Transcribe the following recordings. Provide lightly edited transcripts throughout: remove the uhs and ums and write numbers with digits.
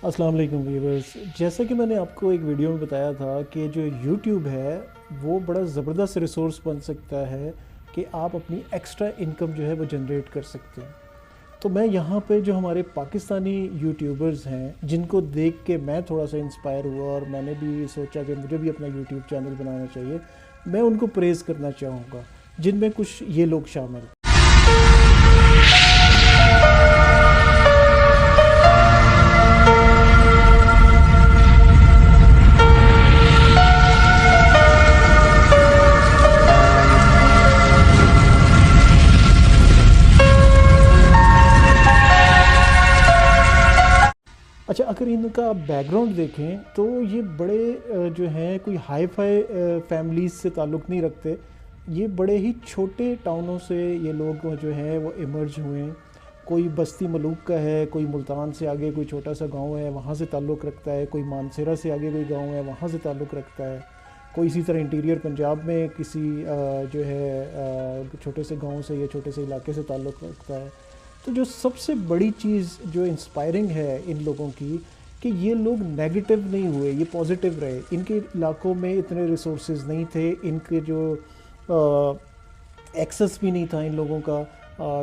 السلام علیکم ویورز، جیسا کہ میں نے آپ کو ایک ویڈیو میں بتایا تھا کہ جو یوٹیوب ہے وہ بڑا زبردست ریسورس بن سکتا ہے کہ آپ اپنی ایکسٹرا انکم جو ہے وہ جنریٹ کر سکتے ہیں۔ تو میں یہاں پہ جو ہمارے پاکستانی یوٹیوبرز ہیں جن کو دیکھ کے میں تھوڑا سا انسپائر ہوا اور میں نے بھی سوچا کہ مجھے بھی اپنا یوٹیوب چینل بنانا چاہیے، میں ان کو پریز کرنا چاہوں گا، جن میں کچھ یہ لوگ شامل ہیں۔ اچھا، اگر ان کا بیک گراؤنڈ دیکھیں تو یہ بڑے جو ہیں کوئی ہائی فائی فیملیز سے تعلق نہیں رکھتے، یہ بڑے ہی چھوٹے ٹاؤنوں سے یہ لوگ جو ہیں وہ ایمرج ہوئے ہیں۔ کوئی بستی ملوک کا ہے، کوئی ملتان سے آگے کوئی چھوٹا سا گاؤں ہے وہاں سے تعلق رکھتا ہے، کوئی مانسیرہ سے آگے کوئی گاؤں ہے وہاں سے تعلق رکھتا ہے، کوئی اسی طرح انٹیریئر پنجاب میں کسی جو ہے چھوٹے سے گاؤں سے یا چھوٹے سے علاقے سے تعلق رکھتا ہے۔ تو جو سب سے بڑی چیز جو انسپائرنگ ہے ان لوگوں کی کہ یہ لوگ نیگیٹو نہیں ہوئے، یہ پازیٹیو رہے۔ ان کے علاقوں میں اتنے ریسورسز نہیں تھے، ان کے جو ایکسس بھی نہیں تھا ان لوگوں کا،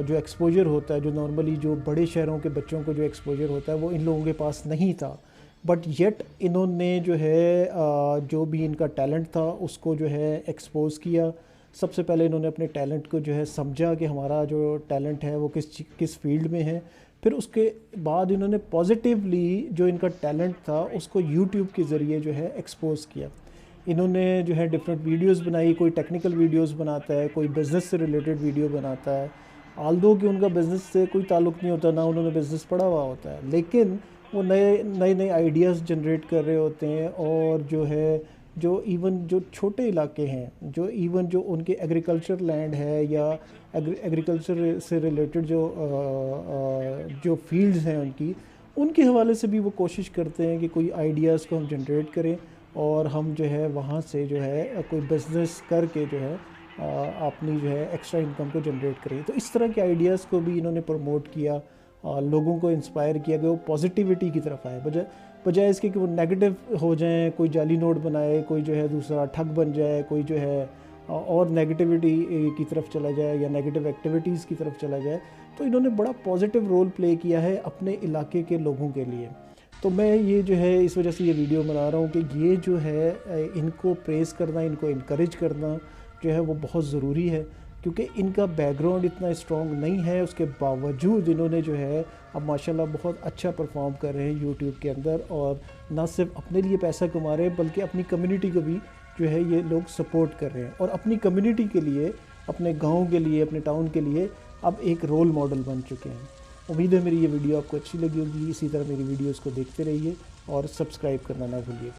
جو ایکسپوجر ہوتا ہے جو نارملی جو بڑے شہروں کے بچوں کو جو ایکسپوجر ہوتا ہے وہ ان لوگوں کے پاس نہیں تھا، بٹ یٹ انہوں نے جو ہے جو بھی ان کا ٹیلنٹ تھا اس کو جو ہے ایکسپوز کیا۔ سب سے پہلے انہوں نے اپنے ٹیلنٹ کو جو ہے سمجھا کہ ہمارا جو ٹیلنٹ ہے وہ کس فیلڈ میں ہے، پھر اس کے بعد انہوں نے پازیٹیولی جو ان کا ٹیلنٹ تھا اس کو یوٹیوب کے ذریعے جو ہے ایکسپوز کیا۔ انہوں نے جو ہے ڈفرینٹ ویڈیوز بنائی، کوئی ٹیکنیکل ویڈیوز بناتا ہے، کوئی بزنس سے ریلیٹڈ ویڈیو بناتا ہے، آلدو کہ ان کا بزنس سے کوئی تعلق نہیں ہوتا، نہ انہوں نے بزنس پڑھا ہوا ہوتا ہے، لیکن وہ نئے آئیڈیاز جنریٹ کر رہے ہوتے ہیں، اور جو ہے جو ایون جو چھوٹے علاقے ہیں، جو ایون جو ان کے ایگریکلچر لینڈ ہے یا ایگریکلچر سے ریلیٹڈ جو فیلڈز ہیں ان کے حوالے سے بھی وہ کوشش کرتے ہیں کہ کوئی آئیڈیاز کو ہم جنریٹ کریں اور ہم جو ہے وہاں سے جو ہے کوئی بزنس کر کے جو ہے اپنی جو ہے ایکسٹرا انکم کو جنریٹ کریں۔ تو اس طرح کے آئیڈیاز کو بھی انہوں نے پروموٹ کیا، لوگوں کو انسپائر کیا کہ وہ پازیٹیوٹی کی طرف آئے، بجائے اس کے کہ وہ نیگیٹو ہو جائیں، کوئی جعلی نوٹ بنائے، کوئی جو ہے دوسرا ٹھگ بن جائے، کوئی جو ہے اور نیگیٹیوٹی کی طرف چلا جائے یا نیگیٹو ایکٹیویٹیز کی طرف چلا جائے۔ تو انہوں نے بڑا پازیٹیو رول پلے کیا ہے اپنے علاقے کے لوگوں کے لیے۔ تو میں یہ جو ہے اس وجہ سے یہ ویڈیو بنا رہا ہوں کہ یہ جو ہے ان کو پریز کرنا، ان کو انکریج کرنا جو ہے وہ بہت ضروری ہے، کیونکہ ان کا بیک گراؤنڈ اتنا اسٹرانگ نہیں ہے، اس کے باوجود انہوں نے جو ہے اب ماشاءاللہ بہت اچھا پرفارم کر رہے ہیں یوٹیوب کے اندر، اور نہ صرف اپنے لیے پیسہ کما رہے ہیں بلکہ اپنی کمیونٹی کو بھی جو ہے یہ لوگ سپورٹ کر رہے ہیں، اور اپنی کمیونٹی کے لیے، اپنے گاؤں کے لیے، اپنے ٹاؤن کے لیے اب ایک رول ماڈل بن چکے ہیں۔ امید ہے میری یہ ویڈیو آپ کو اچھی لگی ہوگی، اسی طرح میری ویڈیوز کو دیکھتے رہیے اور سبسکرائب کرنا نہ بھولیے۔